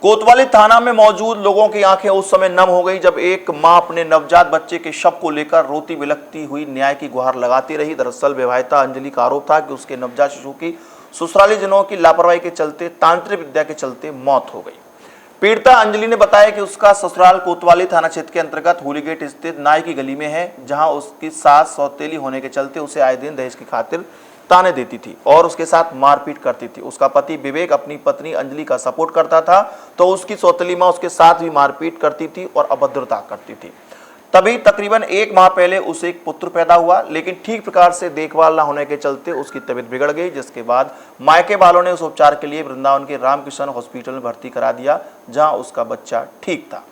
कोतवाली थाना में मौजूद लोगों की आंखें उस समय नम हो गई जब एक मां अपने नवजात बच्चे के शव को लेकर रोती बिलखती हुई न्याय की गुहार लगाती रही। दरअसल विवाहिता अंजलि का आरोप था कि उसके नवजात शिशु की ससुराली जनों की लापरवाही के चलते, तांत्रिक विद्या के चलते मौत हो गई। पीड़िता अंजलि ने बताया कि उसका ससुराल कोतवाली थाना क्षेत्र के अंतर्गत होलीगेट स्थित नाई की गली में है, जहां उसकी सास सौतेली होने के चलते उसे आए दिन दहेज की खातिर ताने देती थी और उसके साथ मारपीट करती थी। उसका पति विवेक अपनी पत्नी अंजलि का सपोर्ट करता था, तो उसकी सौतेली मां उसके साथ भी मारपीट करती थी और अभद्रता करती थी। तभी तकरीबन 1 माह पहले उसे एक पुत्र पैदा हुआ, लेकिन ठीक प्रकार से देखभाल न होने के चलते उसकी तबीयत बिगड़ गई, जिसके बाद मायके वालों ने उस उपचार के लिए वृंदावन के रामकृष्ण हॉस्पिटल में भर्ती करा दिया, जहां उसका बच्चा ठीक था।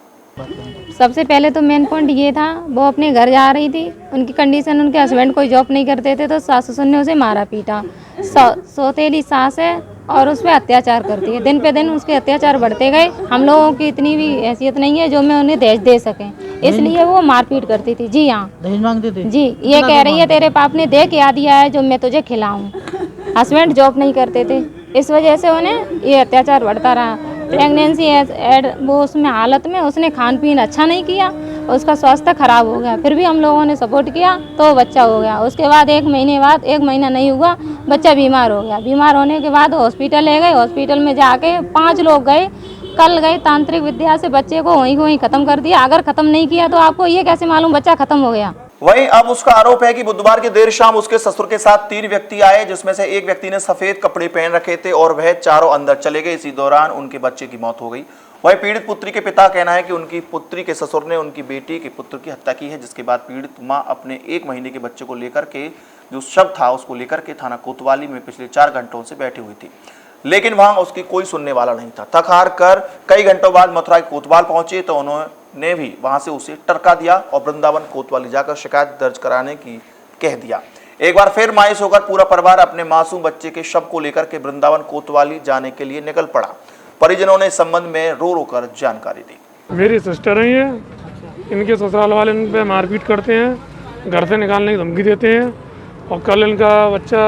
सबसे पहले तो मेन पॉइंट ये था, वो अपने घर जा रही थी, उनकी कंडीशन, उनके हस्बैंड कोई जॉब नहीं करते थे, तो सास ससुर ने उसे मारा पीटा। सौतेली सास है और उस पर अत्याचार करती है। दिन पे दिन उसके अत्याचार बढ़ते गए। हम लोगों की इतनी भी हैसियत नहीं है जो मैं उन्हें दहेज दे सकें, इसलिए वो मारपीट करती थी। जी हाँ, दहेज मांगते थे जी। ये कह रही है तेरे बाप ने दे क्या दिया है जो मैं तुझे खिलाऊं। हस्बैंड जॉब नहीं करते थे, इस वजह से उन्हें ये अत्याचार बढ़ता रहा। प्रेगनेंसी वो उसमें हालत में उसने खान पीन अच्छा नहीं किया, उसका स्वास्थ्य खराब हो गया। फिर भी हम लोगों ने सपोर्ट किया तो बच्चा हो गया। उसके बाद 1 महीने बाद, 1 महीना नहीं हुआ, बच्चा बीमार हो गया। बीमार होने के बाद हॉस्पिटल ले गए। हॉस्पिटल में जाके 5 लोग गए, कल गए, तांत्रिक विद्या से बच्चे को वहीं खत्म कर दिया। अगर खत्म नहीं किया तो आपको ये कैसे मालूम बच्चा खत्म हो गया। वहीं अब उसका आरोप है कि बुधवार की देर शाम उसके ससुर के साथ 3 व्यक्ति आए, जिसमें से एक व्यक्ति ने सफेद कपड़े पहन रखे थे और वह चारों अंदर चले गए। इसी दौरान उनके बच्चे की मौत हो गई। वहीं पीड़ित पुत्री के पिता का कहना है कि उनकी पुत्री के ससुर ने उनकी बेटी के पुत्र की हत्या की है, जिसके बाद पीड़ित मां अपने 1 महीने के बच्चे को लेकर के, जो शव था उसको लेकर के थाना कोतवाली में पिछले 4 घंटों से बैठी हुई थी, लेकिन वहां उसकी कोई सुनने वाला नहीं था। थक हार कर कई घंटों बाद मथुरा कोतवाल पहुंचे तो उन्होंने भी वहां से उसे टरका दिया और वृंदावन कोतवाली जाकर शिकायत दर्ज कराने की कह दिया। एक बार फिर मायूस होकर पूरा परिवार अपने मासूम बच्चे के शव को लेकर के वृंदावन कोतवाली जाने के लिए निकल पड़ा। परिजनों ने इस संबंध में रो रो कर जानकारी दी। मेरी सिस्टर है ये, इनके ससुराल वाले इन पे मारपीट करते हैं, घर से निकालने की धमकी देते हैं। और कल इनका बच्चा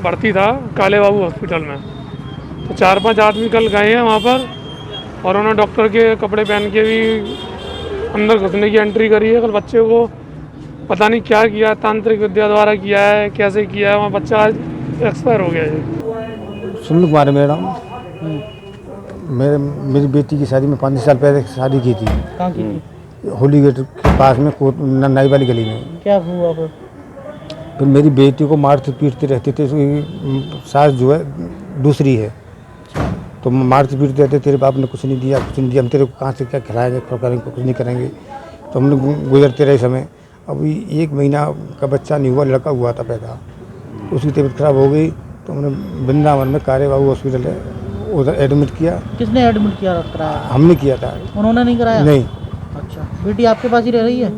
भर्ती था काले बाबू हॉस्पिटल में, तो 4-5 आदमी कल गए हैं वहाँ पर और उन्होंने डॉक्टर के कपड़े पहन के भी अंदर घुसने की एंट्री करी है। कल बच्चे को पता नहीं क्या किया, तांत्रिक विद्या द्वारा किया है, कैसे किया है, वहाँ बच्चा आज एक्सपायर हो गया है। सुनील कुमार मैडम, मेरी बेटी की शादी में 5 साल पहले शादी की थी। कहाँ की थी? होलीगेट के पास में, नाई वाली गली में। क्या हुआ फिर मेरी बेटी को मारते पीटते रहते थे। सास जो है दूसरी है, तो मारते पीटते रहते, तेरे बाप ने कुछ नहीं दिया, हम तेरे को कहाँ से क्या खिलाएंगे, कुछ नहीं करेंगे। तो हमने गुजरते रहे समय। अभी 1 महीना का बच्चा नहीं हुआ, लड़का हुआ था पैदा, उसकी तबीयत खराब हो गई, तो हमने वृंदावन में काले बाबू हॉस्पिटल है उधर एडमिट किया। किसने एडमिट किया, कराया? हमने किया था। उन्होंने नहीं कराया? नहीं। अच्छा, बेटी आपके पास ही रह रही है?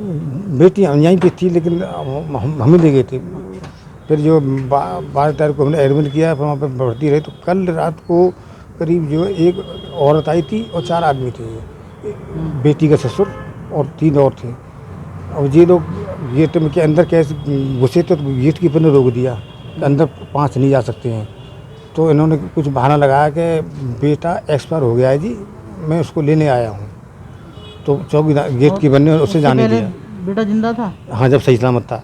बेटी यहीं पे थी, लेकिन हम ही ले गए थे। फिर जो 12 तारीख को हमने एडमिट किया, फिर वहाँ पर भर्ती रही। तो कल रात को करीब जो एक औरत आई थी और 4 आदमी थे, बेटी का ससुर और 3 और थे। और ये लोग गेट के अंदर कैसे घुसे, तो गेट की पर ने रोक दिया, अंदर 5 नहीं जा सकते हैं। तो इन्होंने कुछ बहाना लगाया कि बेटा एक्सपायर हो गया है जी, मैं उसको लेने आया हूँ। तो चौकीदार गेट की बंद ने उससे जाने दिया। बेटा जिंदा था? हाँ, जब सही सलामत था।